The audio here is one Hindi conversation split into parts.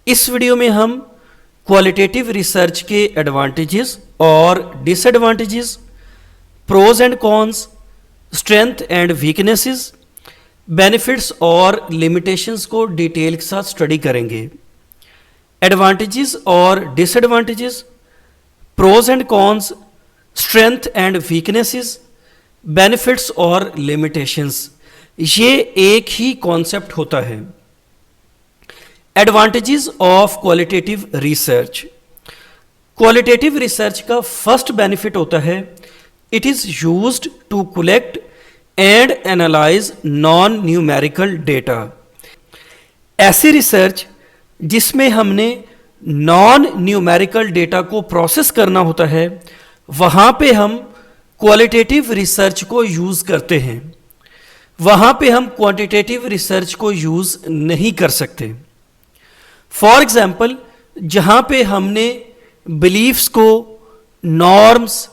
इस वीडियो में हम क्वालिटेटिव रिसर्च के एडवांटेजेस और disadvantages, pros and cons, strength and weaknesses, benefits और लिमिटेशंस को डिटेल के साथ स्टडी करेंगे। एडवांटेजेस और disadvantages, pros and cons, strength and weaknesses, benefits और लिमिटेशंस, ये एक ही कॉन्सेप्ट होता है। Advantages of qualitative research. Qualitative research का फर्स्ट बेनिफिट होता है it is used to collect and analyse non numerical data. ऐसी रिसर्च जिसमें हमने नॉन न्यूमेरिकल डेटा को प्रोसेस करना होता है, वहाँ पे हम क्वालिटेटिव रिसर्च को यूज़ करते हैं। वहाँ पे हम क्वांटिटेटिव रिसर्च को यूज़ नहीं कर सकते। फॉर एग्जाम्पल, जहाँ पे हमने बिलीफ्स को, norms,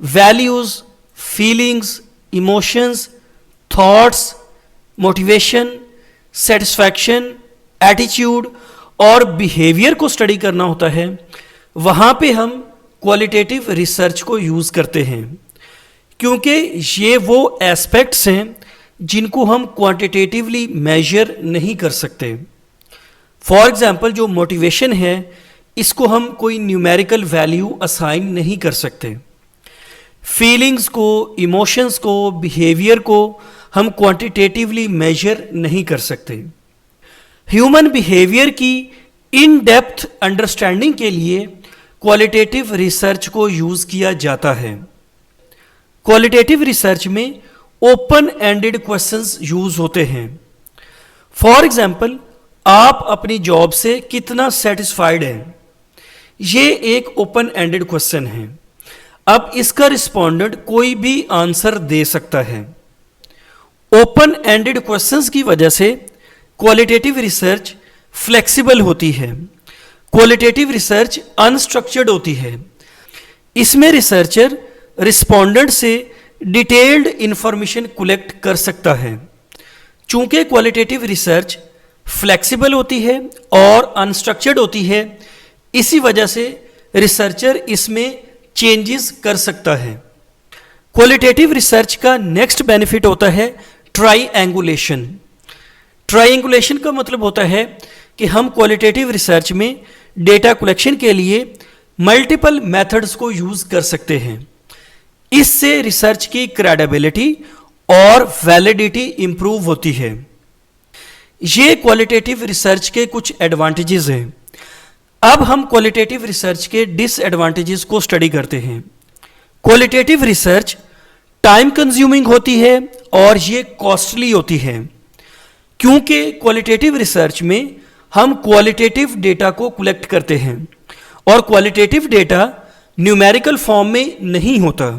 values, feelings, emotions, thoughts, motivation, satisfaction, attitude और बिहेवियर को स्टडी करना होता है, वहाँ पे हम क्वालिटेटिव रिसर्च को यूज़ करते हैं, क्योंकि ये वो एस्पेक्ट्स हैं जिनको हम क्वांटिटेटिवली मेजर नहीं कर सकते। फॉर एग्जाम्पल, जो मोटिवेशन है इसको हम कोई न्यूमेरिकल वैल्यू असाइन नहीं कर सकते। फीलिंग्स को, इमोशंस को, बिहेवियर को हम क्वांटिटेटिवली मेजर नहीं कर सकते। ह्यूमन बिहेवियर की इन डेप्थ अंडरस्टैंडिंग के लिए क्वालिटेटिव रिसर्च को यूज़ किया जाता है। क्वालिटेटिव रिसर्च में ओपन एंडेड क्वेश्चंस यूज़ होते हैं। फॉर एग्जाम्पल, आप अपनी जॉब से कितना सेटिस्फाइड हैं, ये एक ओपन एंडेड क्वेश्चन है। अब इसका रिस्पोंडेंट कोई भी आंसर दे सकता है। ओपन एंडेड क्वेश्चंस की वजह से क्वालिटेटिव रिसर्च फ्लेक्सिबल होती है। क्वालिटेटिव रिसर्च अनस्ट्रक्चर्ड होती है। इसमें रिसर्चर रिस्पोंडेंट से डिटेल्ड इंफॉर्मेशन कलेक्ट कर सकता है। चूंकि क्वालिटेटिव रिसर्च फ्लेक्सिबल होती है और अनस्ट्रक्चर्ड होती है, इसी वजह से रिसर्चर इसमें चेंजेस कर सकता है। क्वालिटेटिव रिसर्च का नेक्स्ट बेनिफिट होता है ट्राईएंगुलेशन। ट्राईएंगुलेशन का मतलब होता है कि हम क्वालिटेटिव रिसर्च में डेटा कलेक्शन के लिए मल्टीपल मेथड्स को यूज़ कर सकते हैं। इससे रिसर्च की क्रेडिबिलिटी और वैलिडिटी इंप्रूव होती है। ये क्वालिटेटिव रिसर्च के कुछ एडवांटेजेस हैं। अब हम क्वालिटेटिव रिसर्च के डिसएडवांटेजेस को स्टडी करते हैं। क्वालिटेटिव रिसर्च टाइम कंज्यूमिंग होती है और ये कॉस्टली होती है, क्योंकि क्वालिटेटिव रिसर्च में हम क्वालिटेटिव डेटा को कलेक्ट करते हैं और क्वालिटेटिव डेटा न्यूमेरिकल फॉर्म में नहीं होता।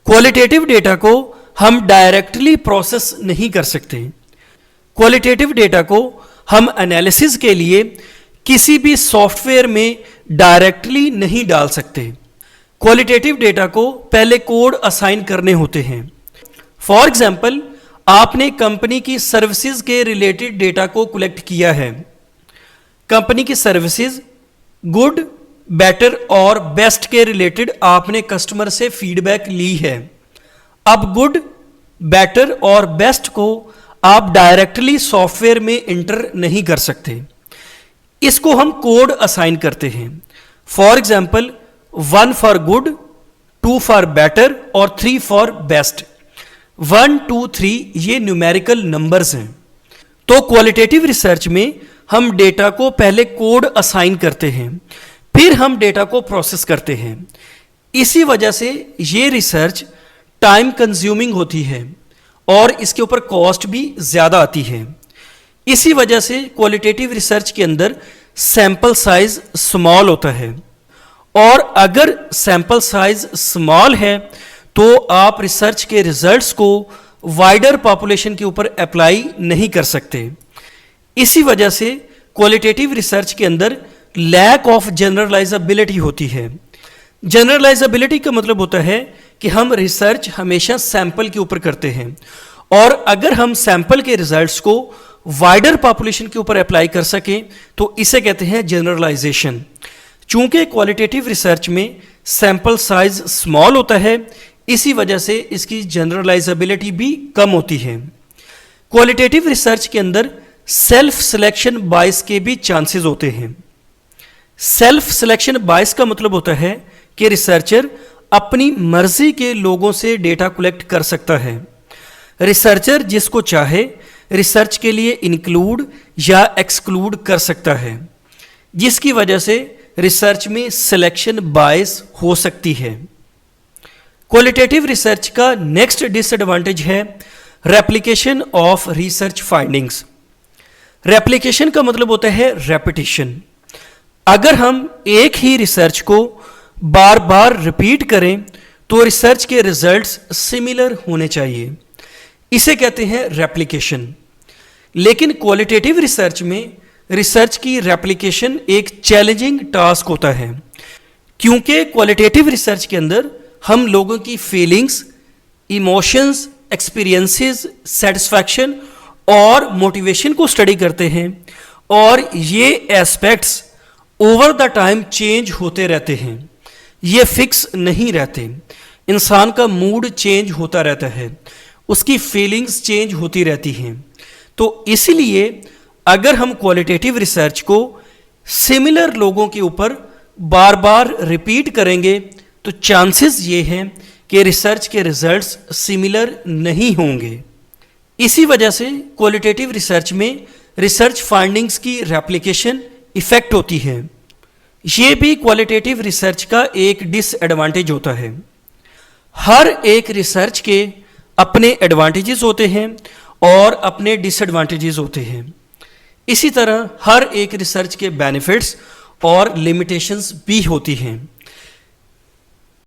क्वालिटेटिव डेटा को हम डायरेक्टली प्रोसेस नहीं कर सकते। क्वालिटेटिव डेटा को हम एनालिसिस के लिए किसी भी सॉफ्टवेयर में डायरेक्टली नहीं डाल सकते। क्वालिटेटिव डेटा को पहले कोड असाइन करने होते हैं। फॉर एग्जाम्पल, आपने कंपनी की सर्विसेज के रिलेटेड डेटा को कलेक्ट किया है। कंपनी की सर्विसेज गुड, बेटर और बेस्ट के रिलेटेड आपने कस्टमर से फीडबैक ली है। अब गुड, बेटर और बेस्ट को आप डायरेक्टली सॉफ्टवेयर में इंटर नहीं कर सकते। इसको हम कोड असाइन करते हैं। For example, 1 for good, 2 for better और 3 फॉर बेस्ट। 1, 2, 3 ये न्यूमेरिकल नंबर्स हैं। तो क्वालिटेटिव रिसर्च में हम डेटा को पहले कोड असाइन करते हैं, फिर हम डेटा को प्रोसेस करते हैं। इसी वजह से ये रिसर्च टाइम कंज्यूमिंग होती है और इसके ऊपर कॉस्ट भी ज़्यादा आती है। इसी वजह से क्वालिटेटिव रिसर्च के अंदर सैंपल साइज स्मॉल होता है, और अगर सैंपल साइज स्मॉल है तो आप रिसर्च के रिजल्ट्स को वाइडर पॉपुलेशन के ऊपर अप्लाई नहीं कर सकते। इसी वजह से क्वालिटेटिव रिसर्च के अंदर लैक ऑफ जनरलाइजेबिलिटी होती है। जनरलाइजेबिलिटी का मतलब होता है कि हम रिसर्च हमेशा सैंपल के ऊपर करते हैं, और अगर हम सैंपल के रिजल्ट्स को वाइडर पॉपुलेशन के ऊपर अप्लाई कर सकें, तो इसे कहते हैं जनरलाइजेशन। चूंकि क्वालिटेटिव रिसर्च में सैंपल साइज स्मॉल होता है, इसी वजह से इसकी जनरलाइजेबिलिटी भी कम होती है। क्वालिटेटिव रिसर्च के अंदर सेल्फ सिलेक्शन बायस के भी चांसेस होते हैं। सेल्फ सिलेक्शन बायस का मतलब होता है कि रिसर्चर अपनी मर्जी के लोगों से डेटा कलेक्ट कर सकता है। रिसर्चर जिसको चाहे रिसर्च के लिए इंक्लूड या एक्सक्लूड कर सकता है, जिसकी वजह से रिसर्च में सिलेक्शन बायस हो सकती है। क्वालिटेटिव रिसर्च का नेक्स्ट डिसएडवांटेज है replication of research findings. Replication का मतलब होता है रेपिटेशन। अगर हम एक ही रिसर्च को बार बार रिपीट करें तो रिसर्च के रिजल्ट्स सिमिलर होने चाहिए, इसे कहते हैं रेप्लिकेशन। लेकिन क्वालिटेटिव रिसर्च में रिसर्च की रेप्लिकेशन एक चैलेंजिंग टास्क होता है, क्योंकि क्वालिटेटिव रिसर्च के अंदर हम लोगों की फीलिंग्स, इमोशंस, एक्सपीरियंसेस, सेटिस्फैक्शन और मोटिवेशन को स्टडी करते हैं, और ये aspects over the time change होते रहते हैं, ये फिक्स नहीं रहते। इंसान का मूड चेंज होता रहता है, उसकी फीलिंग्स चेंज होती रहती हैं। तो इसलिए अगर हम क्वालिटेटिव रिसर्च को सिमिलर लोगों के ऊपर बार बार रिपीट करेंगे तो चांसेस ये हैं कि रिसर्च के रिजल्ट्स सिमिलर नहीं होंगे। इसी वजह से क्वालिटेटिव रिसर्च में रिसर्च फाइंडिंग्स की रेप्लिकेशन इफेक्ट होती है। ये भी क्वालिटेटिव रिसर्च का एक डिसएडवांटेज होता है। हर एक रिसर्च के अपने एडवांटेजेस होते हैं और अपने डिसएडवांटेजेस होते हैं। इसी तरह हर एक रिसर्च के बेनिफिट्स और लिमिटेशंस भी होती हैं।